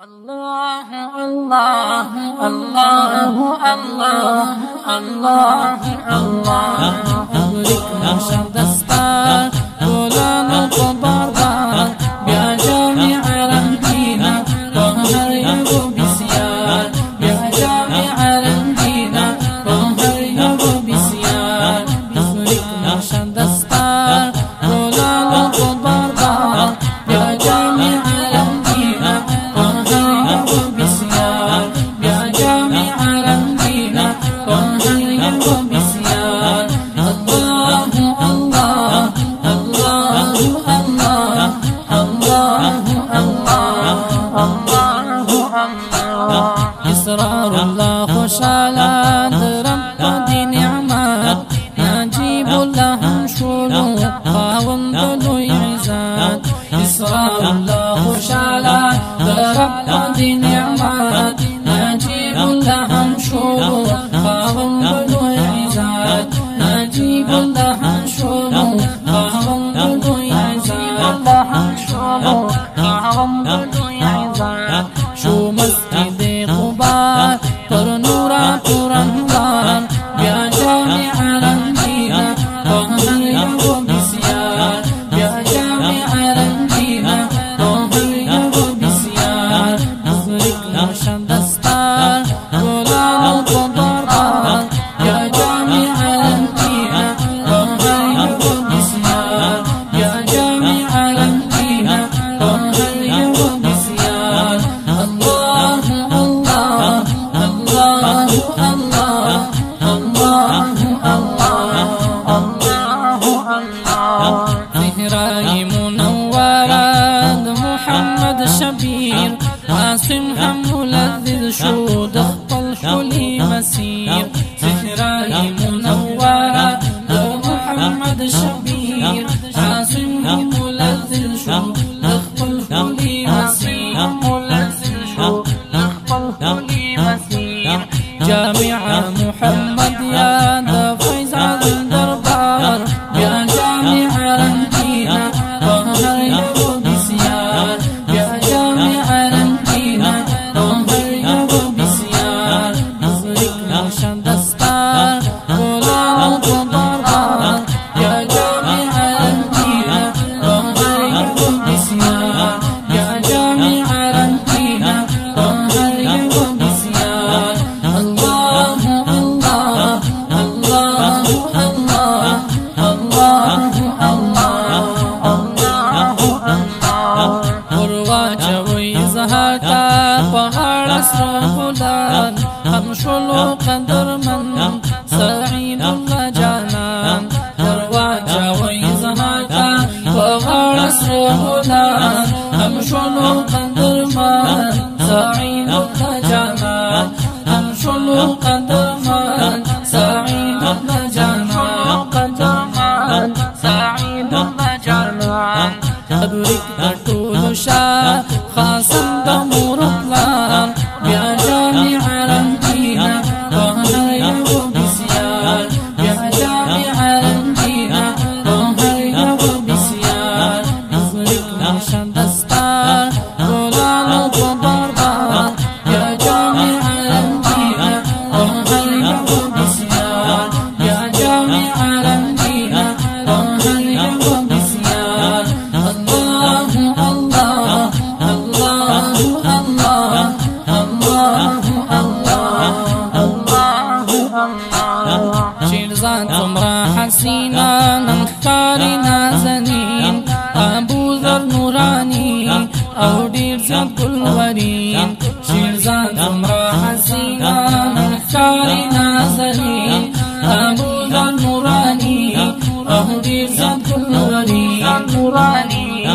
الله الله الله الله الله الله أبرك نشر دستار ولانو كبردار بيا جامع المدينة ظهر يبو بسيار بيا جامع المدينة ظهر يبو بسيار أبرك نشر دستار ولانو كبردار بيا جامع المدينة إصرار الله خوشالا درم قدي نعمات نجيب لهم شلوق قاوم دلوي عزات إصرار الله خوشالا درم قدي نعمات نجيب لهم شلوق قاوم دلوي عزات نجيب لهم شلوق قاوم دلوي عزات لهم شلوق قاوم دلوي عزات شو مسجد قباء ترنورا ترنوان يا جامع المدينة ظهر يبو بسيار يا جامع المدينة ظهر يبو بسيار نصرك نشر دستار ولانو كبردار يا جامع المدينة ظهر يبو بسيار يا جامع المدينة ظهر يبو بسيار الله الله الله الله الله الله الله زهراء منورة محمد شبير عاصم هم ملذذ شو دخل حلي مسير زهراء منورة محمد شبير عاصم هم ملذذ شو دخل حلي مسير ملذذ شو دخل حلي مسير جامع محمد يا ذا فيض الدربار يا جامع المدينة ظهر يبو بسيار يا جامع المدينة ظهر يبو بسيار نصرك نشر دستار ولانو كبردار يا جامع المدينة ظهر يبو بسيار يا جامع المدينة ظهر يبو بسيار الله الله الله الله الله الله الله ورواجوي زهرتا فغار اسر فلان هم شلو قدر من سعيد الله جانان ورواجوي زهرتا فغار اسر فلان هم شلو قدر من سعيد الله جانان هم شلو قدر من سعيد الله جانان قدر من سعيد الله جانان أبرك أطول شاه خاصم دمور الطلال يا جامع المدينة ظهر يبو بسيار يا جامع المدينة ظهر يبو بسيار نصرك نشر دستار ولانو كبردار يا جامع المدينة ظهر يبو بسيار يا جامع المدينة ظهر يبو بسيار الله الله الله الله الله الله الله شيرزاد تمرا حسينا نختاري نازنين أبو ذر نوراني أو دير زاد كل ورين شيرزاد تمرا حسينا نختاري نازنين أبو ذر نوراني أو دير زاد كل ورين نوراني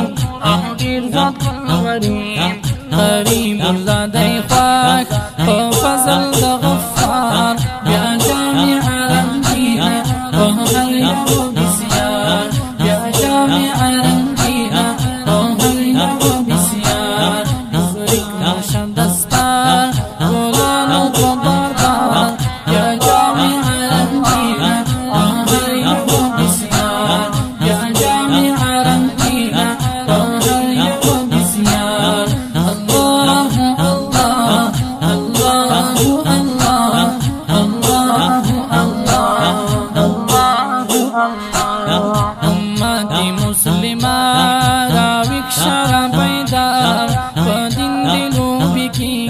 أو دير زاد كل ورين قريب الله ديخاك وفضل غفار يا جامع المدينة ظهر يبو بسيار يا جامع المدينة ظهر يبو بسيار نصرك نشر دستار ولانو كبردار يا جامع المدينة ظهر يبو بسيار يا جامع المدينة ظهر يبو بسيار الله بدين دلو بكي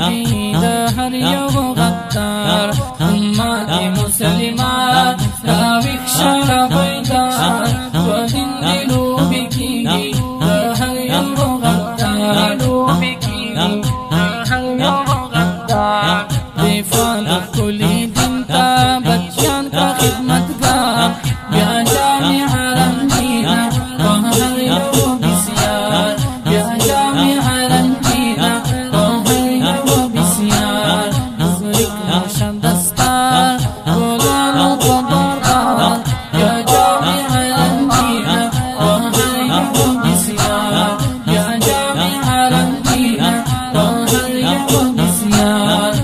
ده هر يو غدار أمات مسلمات لا بخشر بيدار بدين دلو بكي ده هر يو غدار دفاع كل دين تا بچان کا خدمت گار بیا جامع رنگینا وہر یو بسیار بیا جامع رنگینا وہر یو بسیار نظرک نشان دستار گلانو کو بردار بیا جامع رنگینا وہر یو بسیار بیا جامع رنگینا وہر یو بسیار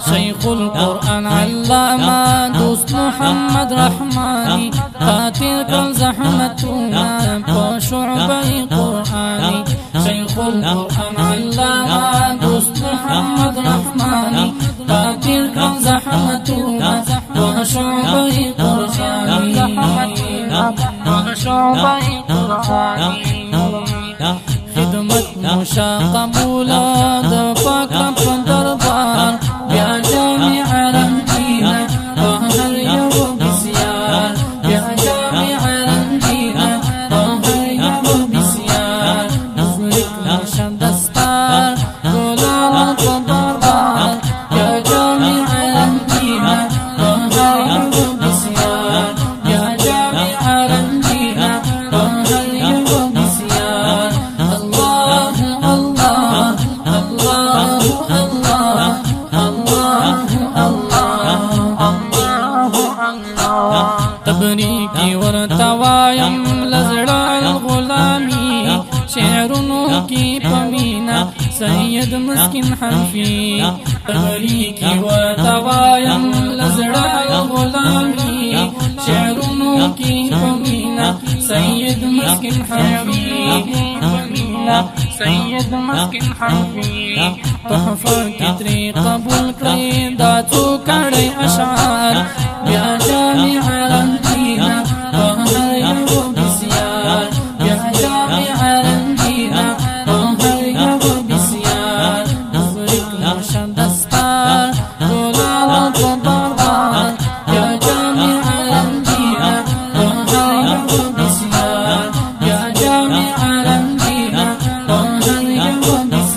شيخ القرآن علامة دوست محمد رحماني قاتل كل زحمتنا وشعبي قرآني شيخ القرآن علامة دوست محمد رحماني قاتل كل زحمتنا وشعبي قرآني خدمت موشا قبولا دفاق رب دربار بیا جامع رنگینا وہر یو بسیار بیا جامع رنگینا وہر یو بسیار نظرک نشان دستار گلانو کو بردار بیا جامع رنگینا وہر یو بسیار بیا جامع رنگینا وہر یو بسیار تبریکی ورتوایم لزڑا الغلامی شعرنو کی پمینا سید مسکن حنفی تبریکی ورتوایم لزڑا الغلامی شعرنو کی پمینا سید مسکن حنفی سید مسکن حنفی تحفہ کی تری قبول کری داتو کڑی اشعار بیا جامع رنگینا وہر یو بسیار بیا جامع رنگینا وہر یو بسیار نظرک نشان دستار گلانو کو بردار بیا جامع رنگینا وہر یو بسیار بیا جامع رنگینا وہر یو بسیار